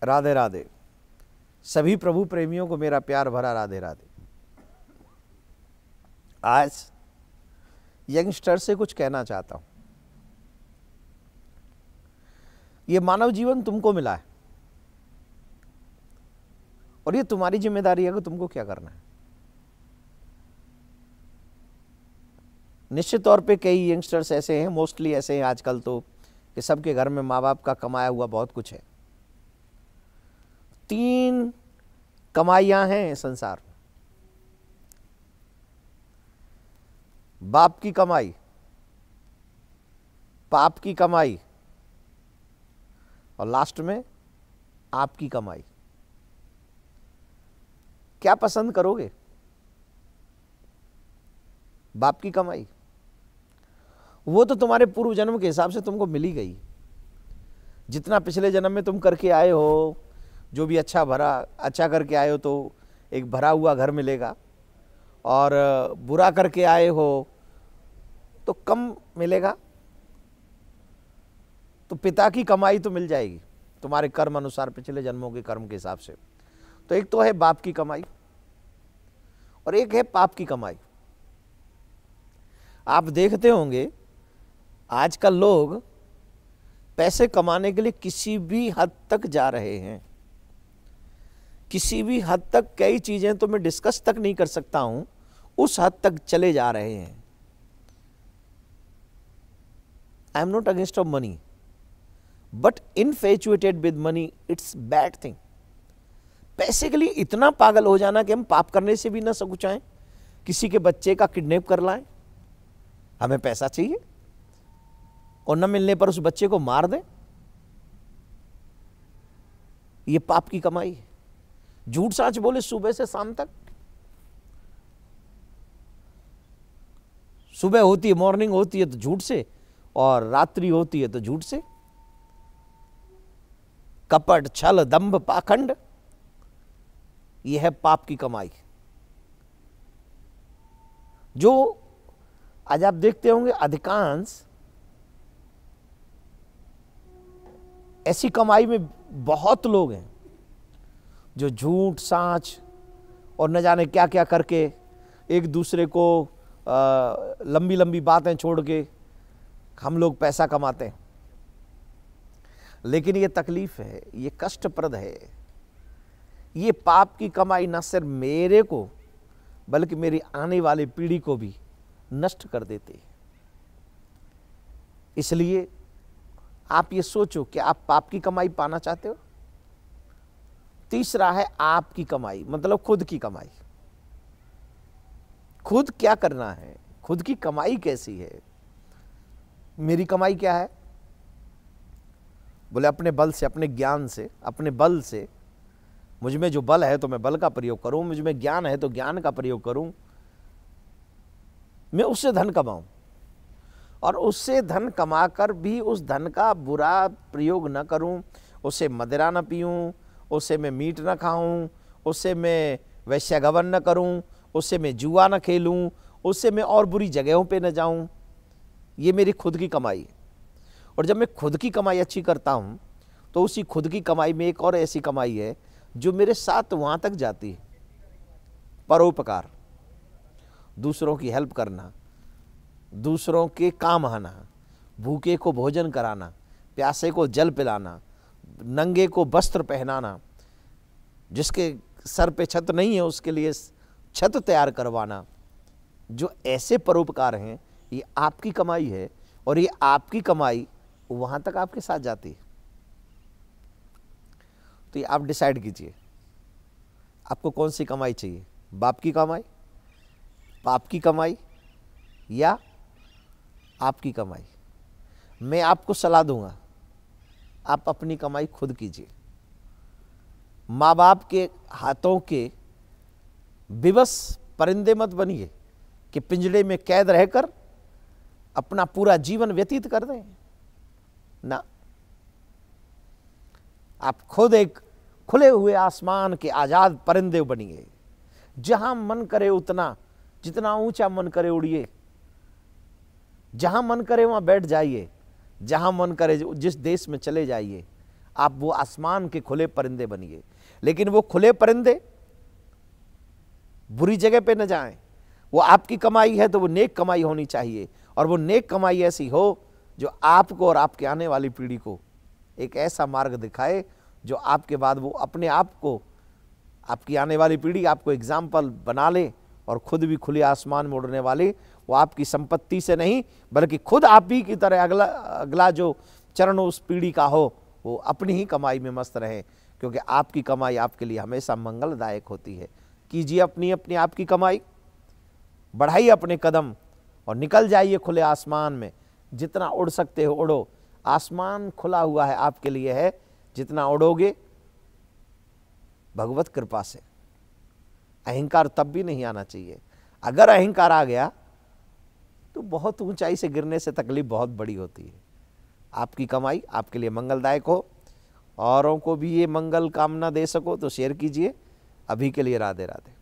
राधे राधे। सभी प्रभु प्रेमियों को मेरा प्यार भरा राधे राधे। आज यंगस्टर से कुछ कहना चाहता हूं। ये मानव जीवन तुमको मिला है और ये तुम्हारी जिम्मेदारी है कि तुमको क्या करना है। निश्चित तौर पे कई यंगस्टर्स ऐसे हैं, मोस्टली ऐसे हैं आजकल तो, कि सबके घर में माँ बाप का कमाया हुआ बहुत कुछ है। 3 कमाइयां हैं संसार में। बाप की कमाई, पाप की कमाई और लास्ट में आपकी कमाई। क्या पसंद करोगे? बाप की कमाई वो तो तुम्हारे पूर्व जन्म के हिसाब से तुमको मिली गई। जितना पिछले जन्म में तुम करके आए हो, जो भी अच्छा करके आए हो तो एक भरा हुआ घर मिलेगा, और बुरा करके आए हो तो कम मिलेगा। तो पिता की कमाई तो मिल जाएगी तुम्हारे कर्म अनुसार, पिछले जन्मों के कर्म के हिसाब से। तो एक तो है बाप की कमाई और एक है पाप की कमाई। आप देखते होंगे आजकल लोग पैसे कमाने के लिए किसी भी हद तक जा रहे हैं। किसी भी हद तक, कई चीजें तो मैं डिस्कस तक नहीं कर सकता हूं, उस हद तक चले जा रहे हैं। I am not against of money, but infatuated with money it's bad thing. पैसे के लिए इतना पागल हो जाना कि हम पाप करने से भी ना सकुचाएं, किसी के बच्चे का किडनैप कर लाएं। हमें पैसा चाहिए और न मिलने पर उस बच्चे को मार दें, यह पाप की कमाई है। झूठ साच बोले सुबह से शाम तक। सुबह होती है, मॉर्निंग होती है तो झूठ से, और रात्रि होती है तो झूठ से। कपट, छल, दंभ, पाखंड, यह है पाप की कमाई। जो आज आप देखते होंगे अधिकांश ऐसी कमाई में बहुत लोग हैं जो झूठ साच और न जाने क्या क्या करके एक दूसरे को लंबी लंबी बातें छोड़ के हम लोग पैसा कमाते हैं। लेकिन ये तकलीफ है, ये कष्टप्रद है। ये पाप की कमाई न सिर्फ मेरे को बल्कि मेरी आने वाली पीढ़ी को भी नष्ट कर देते हैं। इसलिए आप ये सोचो कि आप पाप की कमाई पाना चाहते हो। तीसरा है आपकी कमाई, मतलब खुद की कमाई। खुद क्या करना है, खुद की कमाई कैसी है। मेरी कमाई क्या है? बोले अपने बल से, अपने ज्ञान से, अपने बल से। मुझ में जो बल है तो मैं बल का प्रयोग करूं, मुझ में ज्ञान है तो ज्ञान का प्रयोग करूं, मैं उससे धन कमाऊं, और उससे धन कमाकर भी उस धन का बुरा प्रयोग न करूं। उससे मदिरा न पीऊं, उससे मैं मीट न खाऊं, उससे मैं वैश्यगमन न करूं, उससे मैं जुआ न खेलूं, उससे मैं और बुरी जगहों पे न जाऊं। ये मेरी खुद की कमाई है। और जब मैं खुद की कमाई अच्छी करता हूं तो उसी खुद की कमाई में एक और ऐसी कमाई है जो मेरे साथ वहां तक जाती है। परोपकार, दूसरों की हेल्प करना, दूसरों के काम आना, भूखे को भोजन कराना, प्यासे को जल पिलाना, नंगे को वस्त्र पहनाना, जिसके सर पे छत नहीं है उसके लिए छत तैयार करवाना। जो ऐसे परोपकार हैं, ये आपकी कमाई है, और ये आपकी कमाई वहां तक आपके साथ जाती है। तो ये आप डिसाइड कीजिए आपको कौन सी कमाई चाहिए, बाप की कमाई, पाप की कमाई, या आपकी कमाई। मैं आपको सलाह दूंगा, आप अपनी कमाई खुद कीजिए। माँ बाप के हाथों के विवश परिंदे मत बनिए कि पिंजड़े में कैद रहकर अपना पूरा जीवन व्यतीत कर दें ना। आप खुद एक खुले हुए आसमान के आजाद परिंदे बनिए। जहां मन करे उतना, जितना ऊंचा मन करे उड़िए, जहां मन करे वहां बैठ जाइए, जहां मन करे जिस देश में चले जाइए। आप वो आसमान के खुले परिंदे बनिए। लेकिन वो खुले परिंदे बुरी जगह पे न जाएं। वो आपकी कमाई है तो वो नेक कमाई होनी चाहिए, और वो नेक कमाई ऐसी हो जो आपको और आपके आने वाली पीढ़ी को एक ऐसा मार्ग दिखाए जो आपके बाद वो अपने आप को, आपकी आने वाली पीढ़ी आपको एग्जाम्पल बना ले, और खुद भी खुले आसमान में उड़ने वाले, वो आपकी संपत्ति से नहीं बल्कि खुद आप ही की तरह अगला जो चरण उस पीढ़ी का हो वो अपनी ही कमाई में मस्त रहे, क्योंकि आपकी कमाई आपके लिए हमेशा मंगलदायक होती है। कीजिए अपनी अपनी आपकी कमाई, बढ़ाइए अपने कदम और निकल जाइए खुले आसमान में। जितना उड़ सकते हो उड़ो, आसमान खुला हुआ है आपके लिए है, जितना उड़ोगे भगवत कृपा से। अहंकार तब भी नहीं आना चाहिए। अगर अहंकार आ गया तो बहुत ऊंचाई से गिरने से तकलीफ बहुत बड़ी होती है। आपकी कमाई आपके लिए मंगलदायक हो, औरों को भी ये मंगल कामना दे सको तो शेयर कीजिए। अभी के लिए राधे राधे।